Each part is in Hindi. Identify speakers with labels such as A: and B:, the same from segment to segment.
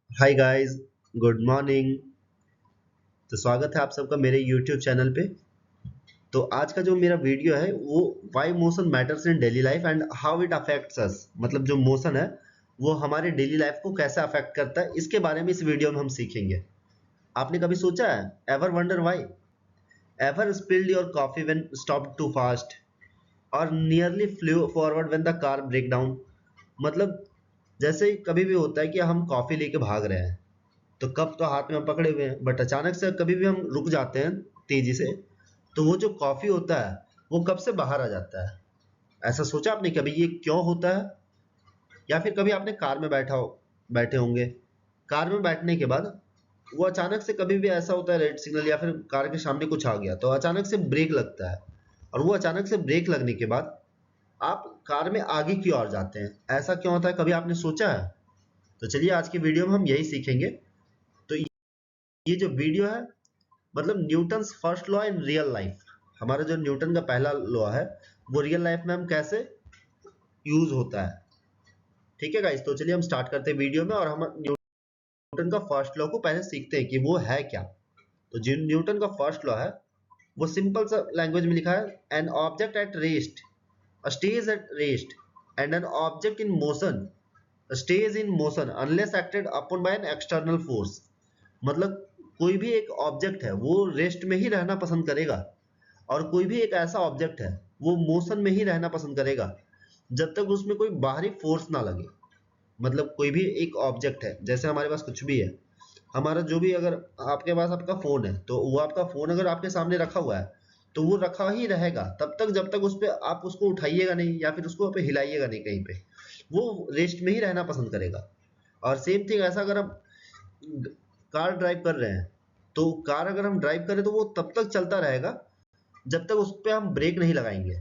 A: Hi guys, good morning. तो स्वागत है आप सबका मेरे यूट्यूब चैनल पे। तो आज का जो मेरा वीडियो है वो why motion matters in daily life and how it affects us, मतलब जो मोशन है वो हमारे डेली लाइफ को कैसे अफेक्ट करता है, इसके बारे में इस वीडियो में हम सीखेंगे। आपने कभी सोचा है, ever wonder why, ever spilled your coffee when stopped too fast और nearly flew forward when the car brake down? मतलब जैसे कभी भी होता है कि हम कॉफी लेके भाग रहे हैं, तो कप तो हाथ में हम पकड़े हुए हैं, बट अचानक से कभी भी हम रुक जाते हैं तेजी से, तो वो जो कॉफी होता है वो कप से बाहर आ जाता है। ऐसा सोचा आपने कभी ये क्यों होता है? या फिर कभी आपने कार में बैठे होंगे, कार में बैठने के बाद वो अचानक से कभी भी ऐसा होता है, रेड सिग्नल या फिर कार के सामने कुछ आ गया तो अचानक से ब्रेक लगता है, और वो अचानक से ब्रेक लगने के बाद आप कार में आगे की ओर जाते हैं। ऐसा क्यों होता है, कभी आपने सोचा है? तो चलिए आज की वीडियो में हम यही सीखेंगे। तो ये जो वीडियो है, मतलब Newton's first law in real life, हमारा जो न्यूटन का पहला लॉ है वो रियल लाइफ में हम कैसे यूज होता है। ठीक है गाइस, तो चलिए हम स्टार्ट करते हैं वीडियो में, और हम न्यूटन का फर्स्ट लॉ को पहले सीखते हैं कि वो है क्या। तो जो न्यूटन का फर्स्ट लॉ है वो सिंपल सा लैंग्वेज में लिखा है, an object at rest stage at rest and N object in motion stage in motion unless acted upon bye an external force. मतलब कोई भी एक ऑब्जेक्ट है वो रेस्ट में ही रहना पसंद करेगा, और कोई भी एक ऐसा ऑब्जेक्ट है वो मोशन में ही रहना पसंद करेगा जब तक उसमें कोई बाहरी फोर्स ना लगे। मतलब कोई भी एक ऑब्जेक्ट है, जैसे हमारे पास कुछ भी है, हमारा जो भी, अगर आपके पास आपका फोन है तो वो आपका फोन अगर आपके सामने रखा हुआ है तो वो रखा ही रहेगा तब तक जब तक उस पे आप उसको उठाइएगा नहीं या फिर उसको पे हिलाइएगा नहीं कहीं पे, वो रेस्ट में ही रहना पसंद करेगा। और सेम थिंग ऐसा अगर हम कार ड्राइव कर रहे हैं, तो कार अगर हम ड्राइव करें तो वो तब तक चलता रहेगा जब तक उस पे हम ब्रेक नहीं लगाएंगे।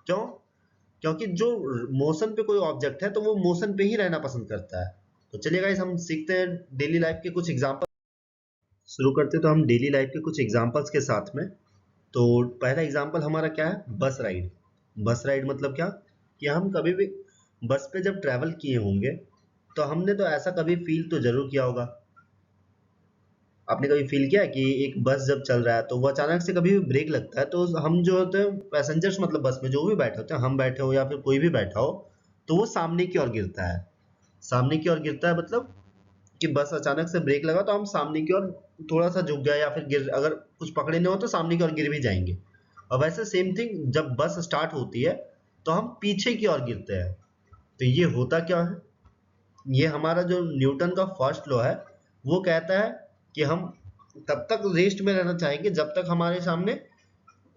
A: क्यों? क्योंकि जो मोशन पे कोई ऑब्जेक्ट है तो वो मोशन पे ही रहना पसंद करता है। तो चलिए गाइस हम सीखते हैं डेली लाइफ के कुछ एग्जांपल। शुरू करते तो हम डेली लाइफ के कुछ एग्जांपल्स के साथ में। तो पहला एग्जांपल हमारा क्या है, बस राइड। बस राइड मतलब क्या, कि हम कभी भी बस पे जब ट्रैवल किए होंगे तो हमने तो ऐसा कभी फील तो जरूर किया होगा। आपने कभी फील किया है कि एक बस जब चल रहा है तो वो अचानक से कभी भी ब्रेक लगता है, तो हम जो होते हैं पैसेंजर्स, मतलब बस में जो भी बैठे होते हैं, हम बैठे हो या फिर कोई भी बैठा हो, तो वो सामने की ओर गिरता है। सामने की ओर गिरता है मतलब कि बस अचानक से ब्रेक लगा तो हम सामने की ओर थोड़ा सा झुक गए, या फिर गिर, अगर कुछ पकड़े नहीं हो तो सामने की ओर गिर भी जाएंगे। और वैसे सेम थिंग जब बस स्टार्ट होती है तो हम पीछे की ओर गिरते हैं। तो ये होता क्या है, ये हमारा जो न्यूटन का फर्स्ट लॉ है वो कहता है कि हम तब तक रेस्ट में रहना चाहेंगे जब तक हमारे सामने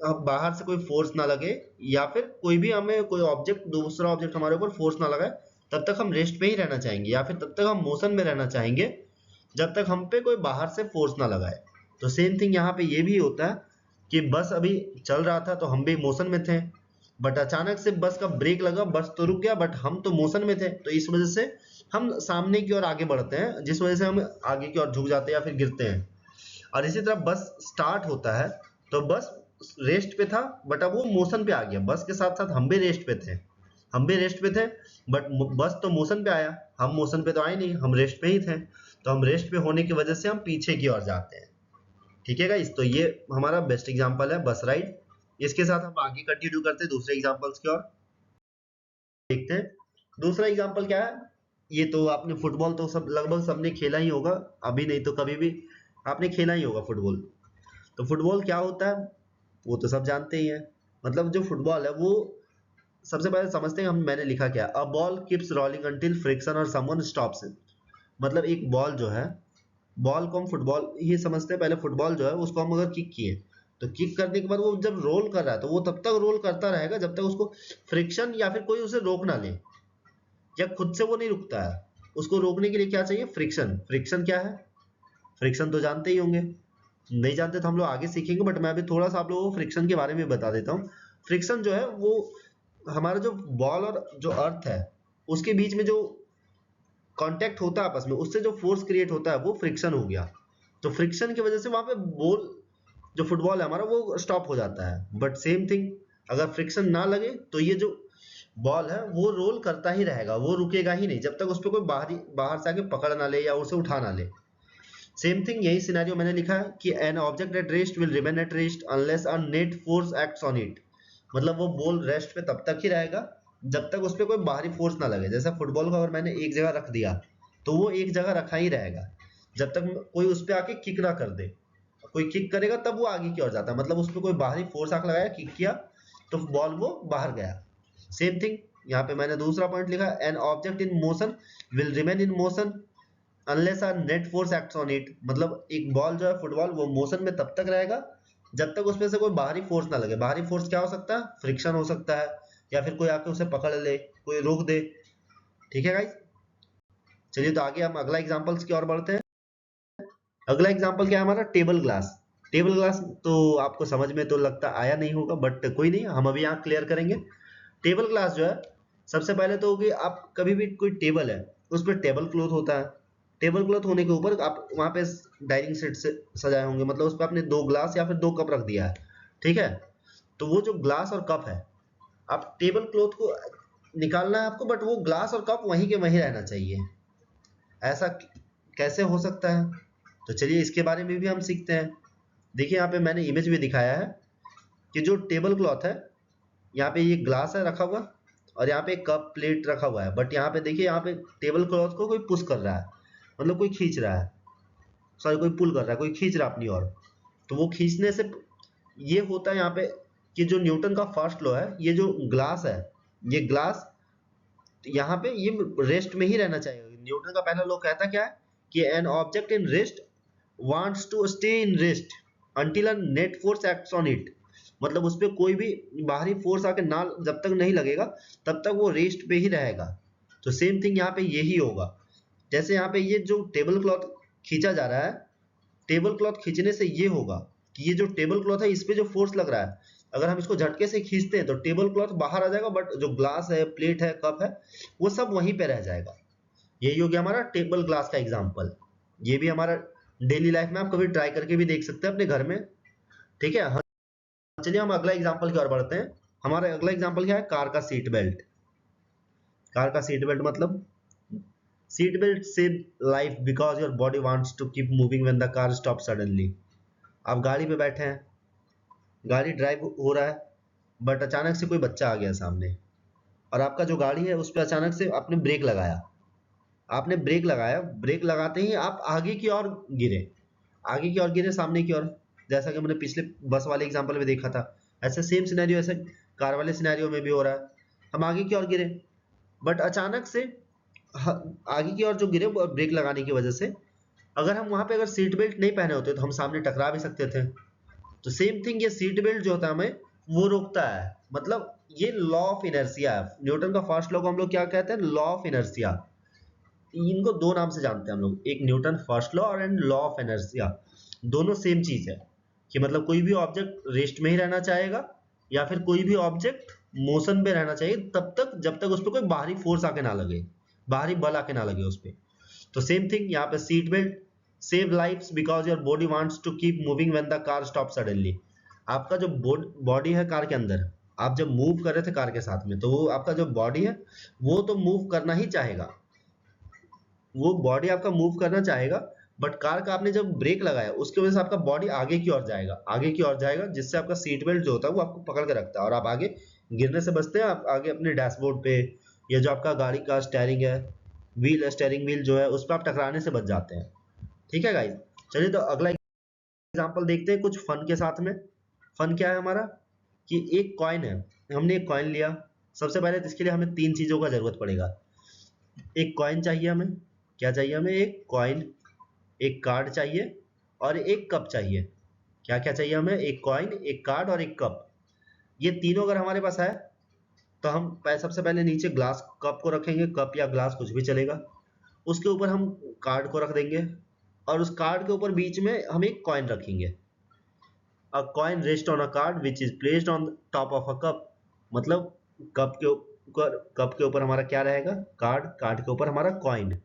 A: बाहर से कोई फोर्स ना लगे, या फिर कोई भी हमें कोई ऑब्जेक्ट, दूसरा ऑब्जेक्ट हमारे ऊपर फोर्स ना लगाए। तब तक हम रेस्ट पे ही रहना चाहेंगे, या फिर तब तक हम मोशन में रहना चाहेंगे जब तक हम पे कोई बाहर से फोर्स ना लगाए। तो सेम थिंग यहाँ पे ये भी होता है कि बस अभी चल रहा था तो हम भी मोशन में थे, बट अचानक से बस का ब्रेक लगा, बस तो रुक गया बट हम तो मोशन में थे, तो इस वजह से हम सामने की ओर आगे बढ़ते हैं, जिस वजह से हम आगे की ओर झुक जाते हैं या फिर गिरते हैं। और इसी तरह बस स्टार्ट होता है तो बस रेस्ट पे था बट अब वो मोशन पे आ गया, बस के साथ साथ हम भी रेस्ट पे थे, हम भी रेस्ट पे थे, बट बस तो मोशन पे आया, हम मोशन पे तो आए नहीं, हम रेस्ट पे ही थे। तो हम रेस्ट पे होने की वजह से हम पीछे की ओर जाते हैं। ठीक है गाइस, तो ये हमारा बेस्ट एग्जांपल है बस राइड। इसके साथ हम आगे कंटिन्यू करते हैं दूसरे एग्जांपल्स की ओर, देखते हैं। दूसरा एग्जांपल क्या है, ये तो आपने फुटबॉल तो सब लगभग सबने खेला ही होगा, अभी नहीं तो कभी भी आपने खेला ही होगा फुटबॉल। तो फुटबॉल क्या होता है वो तो सब जानते ही हैं। मतलब जो फुटबॉल है वो सबसे पहले समझते हैं हम, मैंने लिखा क्या, a ball keeps rolling until friction और समवन स्टॉप्स इट। मतलब एक बॉल जो है, बॉल को हम फुटबॉल ये समझते हैं, पहले फुटबॉल जो है उसको हम अगर किक किए तो किक करने के बाद वो जब रोल कर रहा है तो वो तब तक रोल करता रहेगा जब तक उसको फ्रिक्शन या फिर कोई उसे रोक ना ले, या खुद से वो नहीं रुकता है। उसको रोकने के लिए क्या चाहिए, फ्रिक्शन। फ्रिक्शन क्या है, फ्रिक्शन तो जानते ही होंगे, नहीं जानते तो हम लोग आगे सीखेंगे, बट मैं अभी थोड़ा सा आप लोगों को फ्रिक्शन के बारे में बता देता हूँ। फ्रिक्शन जो है वो हमारा जो बॉल और जो अर्थ है उसके बीच में जो कांटेक्ट होता है आपस में, उससे जो फोर्स क्रिएट होता है वो फ्रिक्शन हो गया। तो फ्रिक्शन की वजह से वहां पे बॉल, जो फुटबॉल है हमारा, वो स्टॉप हो जाता है। बट सेम थिंग अगर फ्रिक्शन ना लगे तो ये जो बॉल है वो रोल करता ही रहेगा, वो रुकेगा ही नहीं जब तक उस पर कोई बाहर से आके पकड़ ना ले या उसे उठा ना ले। सेम थिंग यही सिनेरियो मैंने लिखा है कि an object at rest will remain at rest unless a net force acts on it. मतलब वो बॉल रेस्ट पे तब तक ही रहेगा जब तक उस पर कोई बाहरी फोर्स ना लगे। जैसे फुटबॉल को अगर मैंने एक जगह रख दिया तो वो एक जगह रखा ही रहेगा जब तक कोई उस पर आके किक ना कर दे। कोई किक करेगा तब वो आगे की ओर जाता है, मतलब उस पर कोई बाहरी फोर्स आके लगाया, किक किया तो बॉल वो बाहर गया। सेम थिंग यहाँ पे मैंने दूसरा पॉइंट लिखा, N object in motion will remain in motion unless a net force acts on it. मतलब एक बॉल जो है फुटबॉल वो मोशन में तब तक रहेगा जब तक उसमें से कोई बाहरी फोर्स ना लगे। बाहरी फोर्स क्या हो सकता है, फ्रिक्शन हो सकता है या फिर कोई आके उसे पकड़ ले, कोई रोक दे। ठीक है गाइस, चलिए तो आगे हम अगला एग्जांपल्स की ओर बढ़ते हैं। अगला एग्जांपल क्या है हमारा, टेबल ग्लास। टेबल ग्लास तो आपको समझ में तो लगता आया नहीं होगा, बट कोई नहीं, हम अभी यहाँ क्लियर करेंगे। टेबल ग्लास जो है, सबसे पहले तो कि आप कभी भी कोई टेबल है उस पर टेबल क्लॉथ होता है। टेबल क्लॉथ होने के ऊपर आप वहां पे डाइनिंग सेट से सजाए होंगे, मतलब उस पर आपने 2 ग्लास या फिर 2 कप रख दिया है। ठीक है, तो वो जो ग्लास और कप है, आप टेबल क्लॉथ को निकालना है आपको, बट वो ग्लास और कप वहीं के वहीं रहना चाहिए। ऐसा कैसे हो सकता है, तो चलिए इसके बारे में भी हम सीखते हैं। देखिए यहाँ पे मैंने इमेज भी दिखाया है कि जो टेबल क्लॉथ है, यहाँ पे ये ग्लास है रखा हुआ और यहाँ पे कप प्लेट रखा हुआ है, बट यहाँ पे देखिए, यहाँ पे टेबल क्लॉथ को कोई पुश कर रहा है, मतलब कोई खींच रहा है, सॉरी कोई पुल कर रहा है, कोई खींच रहा है अपनी ओर। तो वो खींचने से ये होता है यहाँ पे कि जो न्यूटन का फर्स्ट लॉ है, ये जो ग्लास है, ये ग्लास यहाँ पे ये रेस्ट में ही रहना चाहिए। न्यूटन का पहला लॉ कहता क्या है कि an object in rest wants to stay in rest until a net force acts on it. मतलब उस पर कोई भी बाहरी फोर्स आके ना जब तक नहीं लगेगा तब तक वो रेस्ट पे ही रहेगा। तो सेम थिंग यहाँ पे यही होगा। जैसे यहाँ पे ये जो टेबल क्लॉथ खींचा जा रहा है, टेबल क्लॉथ खींचने से ये होगा कि ये जो टेबल क्लॉथ है इस पे जो फोर्स लग रहा है, अगर हम इसको झटके से खींचते हैं तो टेबल क्लॉथ बाहर आ जाएगा, बट जो ग्लास है, प्लेट है, कप है, वो सब वहीं पे रह जाएगा। यही हो गया हमारा टेबल ग्लास का एग्जाम्पल। ये भी हमारा डेली लाइफ में आप कभी ट्राई करके भी देख सकते हैं अपने घर में। ठीक है, चलिए हम अगला एग्जाम्पल की ओर बढ़ते हैं। हमारा अगला एग्जाम्पल क्या है, कार का सीट बेल्ट। कार का सीट बेल्ट मतलब, seat belt save life because your body wants to keep moving when the car stop suddenly. आप गाड़ी में बैठे हैं, गाड़ी ड्राइव हो रहा है, बट अचानक से कोई बच्चा आ गया सामने और आपका जो गाड़ी है उस पर अचानक से आपने ब्रेक लगाया। आपने ब्रेक लगाया, ब्रेक लगाते ही आप आगे की ओर गिरे, आगे की ओर गिरे, सामने की ओर, जैसा कि मैंने पिछले बस वाले एग्जांपल में देखा था। ऐसे सेम सिनेरियो ऐसे कार वाले सिनेरियो में भी हो रहा है। हम आगे की ओर गिरे, बट अचानक से आगे की ओर जो गिरे ब्रेक लगाने की वजह से, अगर हम वहां पे अगर सीट बेल्ट नहीं पहने होते तो हम सामने टकरा भी सकते थे। तो सेम थिंग ये सीट बेल्ट जो होता है हमें वो रोकता है। मतलब ये लॉ ऑफ इनर्शिया है। न्यूटन का फर्स्ट लॉ को हम लोग क्या कहते हैं, लॉ ऑफ इनर्शिया। इनको 2 नाम से जानते हैं हम लोग, एक न्यूटन फर्स्ट लॉ और एंड लॉ ऑफ इनर्शिया। दोनों सेम चीज है कि मतलब कोई भी ऑब्जेक्ट रेस्ट में ही रहना चाहेगा या फिर कोई भी ऑब्जेक्ट मोशन में रहना चाहिए तब तक जब तक उस पर कोई बाहरी फोर्स आके ना लगे, बाहरी बल आके ना लगे उस पर। तो सेम थिंग यहाँ पे seat belt save lifes because your body wants to keep moving when the car stop suddenly. आपका जो बॉडी है कार के अंदर, आप जब मूव कर रहे थे कार के साथ में, तो वो आपका जो बॉडी है वो तो मूव करना ही चाहेगा, वो बॉडी आपका मूव करना चाहेगा, बट कार का आपने जब ब्रेक लगाया उसकी वजह से आपका बॉडी आगे की ओर जाएगा, आगे की ओर जाएगा, जिससे आपका सीट बेल्ट जो होता है वो आपको पकड़ के रखता है और आप आगे गिरने से बचते हैं। आप आगे अपने डैशबोर्ड पे या जो आपका गाड़ी का स्टेयरिंग है, व्हील, स्टेयरिंग व्हील जो है उस पर आप टकराने से बच जाते हैं। ठीक है गाइज, चलिए तो अगला एग्जांपल देखते हैं कुछ फन के साथ में। फन क्या है हमारा कि एक कॉइन है, हमने एक कॉइन लिया। सबसे पहले तो इसके लिए हमें 3 चीजों का जरूरत पड़ेगा। एक कॉइन चाहिए हमें, क्या चाहिए हमें, एक कॉइन, एक कार्ड चाहिए और एक कप चाहिए। क्या क्या चाहिए हमें, एक कॉइन, एक कार्ड और एक कप। ये तीनों अगर हमारे पास है तो हम सबसे पहले नीचे ग्लास कप को रखेंगे, कप या ग्लास कुछ भी चलेगा। उसके ऊपर हम कार्ड को रख देंगे और उस कार्ड के ऊपर बीच में हम एक कॉइन रखेंगे। अ coin rest on a card which is placed on top of a cup. मतलब कप के ऊपर हमारा क्या रहेगा, कार्ड, कार्ड के ऊपर हमारा कॉइन।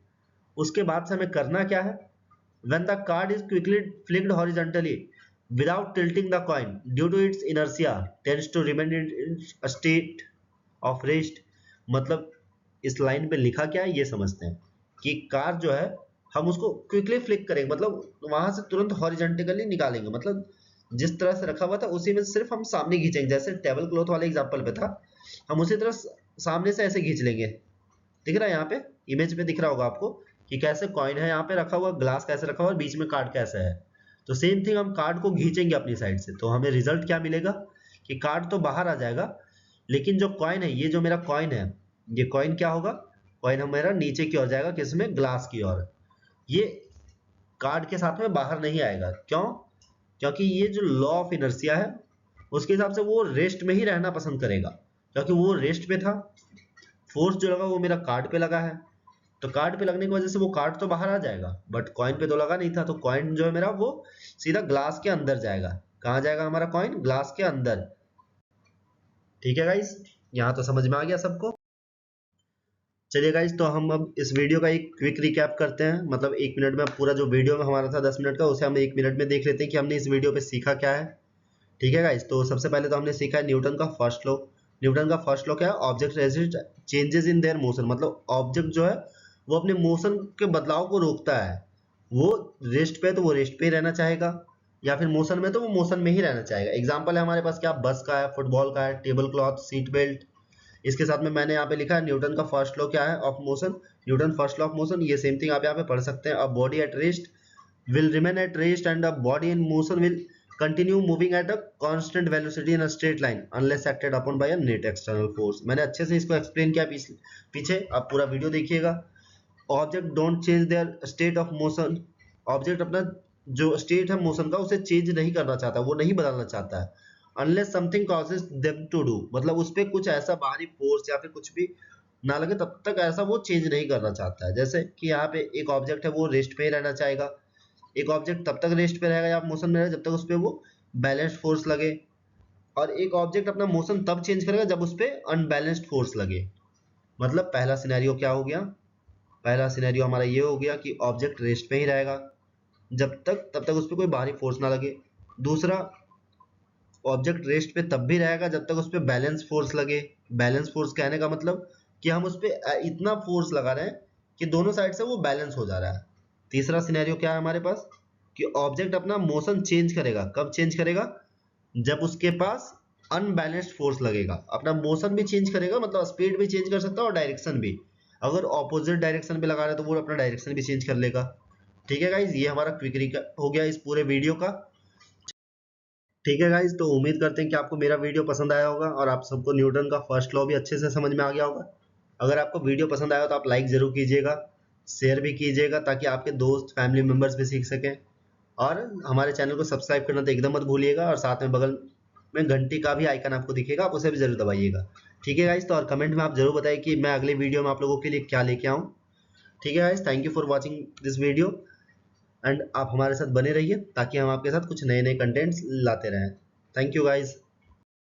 A: उसके बाद से हमें करना क्या है, when the card is quickly flicked horizontally without tilting the coin due to its inertia tends to remain in a state of rest। मतलब इस लाइन पे लिखा क्या है ये समझते हैं कि कार जो है हम उसको क्विकली फ्लिक करेंगे, मतलब वहां से तुरंत हॉरिजॉन्टली निकालेंगे, मतलब जिस तरह से रखा हुआ था उसी में सिर्फ हम सामने खींचेंगे, जैसे टेबल क्लॉथ वाले एग्जांपल पे था, हम उसी तरह सामने से ऐसे खींच लेंगे। दिख रहा है यहाँ पे, इमेज पे दिख रहा होगा आपको कि कैसे कॉइन है यहाँ पे रखा हुआ, ग्लास कैसे रखा हुआ और बीच में कार्ड कैसे है। तो सेम थिंग हम कार्ड को खींचेंगे अपनी साइड से, तो हमें रिजल्ट क्या मिलेगा कि कार्ड तो बाहर आ जाएगा, लेकिन जो कॉइन है, ये जो मेरा कॉइन है, ये कॉइन क्या होगा, कॉइन हमारा नीचे की ओर जाएगा, किसमें, ग्लास की ओर। ये कार्ड के साथ में बाहर नहीं आएगा, क्यों, क्योंकि ये जो लॉ ऑफ इनर्शिया है उसके हिसाब से वो रेस्ट में ही रहना पसंद करेगा, क्योंकि वो रेस्ट पे था, फोर्स जो लगा वो मेरा कार्ड पे लगा है, तो कार्ड पे लगने की वजह से वो कार्ड तो बाहर आ जाएगा, बट कॉइन पे तो लगा नहीं था, तो कॉइन जो है मेरा वो सीधा ग्लास के अंदर जाएगा। कहाँ जाएगा हमारा कॉइन, ग्लास के अंदर। ठीक है गाइस, यहाँ तो समझ में आ गया सबको। चलिए गाइस, तो हम अब इस वीडियो का एक क्विक रिकैप करते हैं, मतलब 1 मिनट में पूरा जो वीडियो में हमारा था 10 मिनट का, उसे हम 1 मिनट में देख लेते हैं कि हमने इस वीडियो पे सीखा क्या है। ठीक है गाइस, तो सबसे पहले तो हमने सीखा है न्यूटन का फर्स्ट लॉ। न्यूटन का फर्स्ट लॉ क्या है, object resist changes in their motion, मतलब ऑब्जेक्ट जो है वो अपने मोशन के बदलाव को रोकता है। वो रेस्ट पे है तो वो रेस्ट पे ही रहना चाहेगा, या फिर मोशन में तो वो मोशन में ही रहना चाहेगा। एग्जाम्पल है हमारे पास क्या, बस का है, फुटबॉल का है, टेबल क्लॉथ, सीट बेल्ट। इसके साथ में मैंने यहाँ पे लिखा है न्यूटन का फर्स्ट लॉ क्या है of motion, Newton first law of motion, ये सेम थिंग आप यहाँ पे पढ़ सकते हैं। A body at rest will remain at rest and a body in motion will continue moving at a constant velocity in a straight line unless acted upon by a net external force। मैंने अच्छे से इसको एक्सप्लेन किया पीछे, आप पूरा वीडियो देखिएगा। Object don't change their state of motion, object अपना जो स्टेट है मोशन का उसे चेंज नहीं करना चाहता, वो नहीं बदलना चाहता है, unless something causes them to do, मतलब उस पर कुछ ऐसा बाहरी फोर्स या फिर कुछ भी ना लगे तब तक ऐसा वो चेंज नहीं करना चाहता है। जैसे कि यहाँ पे एक ऑब्जेक्ट है वो रेस्ट पे ही रहना चाहेगा, एक ऑब्जेक्ट तब तक रेस्ट पे रहेगा या मोशन में रहेगा जब तक उस पर वो बैलेंस्ड फोर्स लगे, और एक ऑब्जेक्ट अपना मोशन तब चेंज करेगा जब उस पर अनबैलेंस्ड फोर्स लगे। मतलब पहला सिनेरियो क्या हो गया, पहला सिनेरियो हमारा ये हो गया कि ऑब्जेक्ट रेस्ट पे ही रहेगा तब तक उस पर कोई बाहरी फोर्स ना लगे। दूसरा, ऑब्जेक्ट रेस्ट पे तब भी रहेगा जब तक उस पर बैलेंस फोर्स लगे। बैलेंस फोर्स कहने का मतलब कि हम उस पर इतना फोर्स लगा रहे हैं कि दोनों साइड से वो बैलेंस हो जा रहा है। तीसरा सिनेरियो क्या है हमारे पास कि ऑब्जेक्ट अपना मोशन चेंज करेगा, कब चेंज करेगा, जब उसके पास अनबैलेंस्ड फोर्स लगेगा। अपना मोशन भी चेंज करेगा, मतलब स्पीड भी चेंज कर सकता है और डायरेक्शन भी, अगर ऑपोजिट डायरेक्शन पे लगा रहे हैं तो वो अपना डायरेक्शन भी चेंज कर लेगा। ठीक है गाइज, ये हमारा क्विक रिकैप हो गया इस पूरे वीडियो का। ठीक है गाइज, तो उम्मीद करते हैं कि आपको मेरा वीडियो पसंद आया होगा और आप सबको न्यूटन का फर्स्ट लॉ भी अच्छे से समझ में आ गया होगा। अगर आपको वीडियो पसंद आया हो तो आप लाइक जरूर कीजिएगा, शेयर भी कीजिएगा ताकि आपके दोस्त फैमिली मेम्बर्स भी सीख सकें, और हमारे चैनल को सब्सक्राइब करना तो एकदम मत भूलिएगा, और साथ में बगल में घंटी का भी आइकन आपको दिखेगा, आप उसे भी जरूर दबाइएगा। ठीक है गाइज, तो और कमेंट में आप जरूर बताइए कि मैं अगले वीडियो में आप लोगों के लिए क्या लेके आऊँ। ठीक है guys, thank you for watching this video, and आप हमारे साथ बने रहिए ताकि हम आपके साथ कुछ नए नए कंटेंट्स लाते रहें। Thank you guys.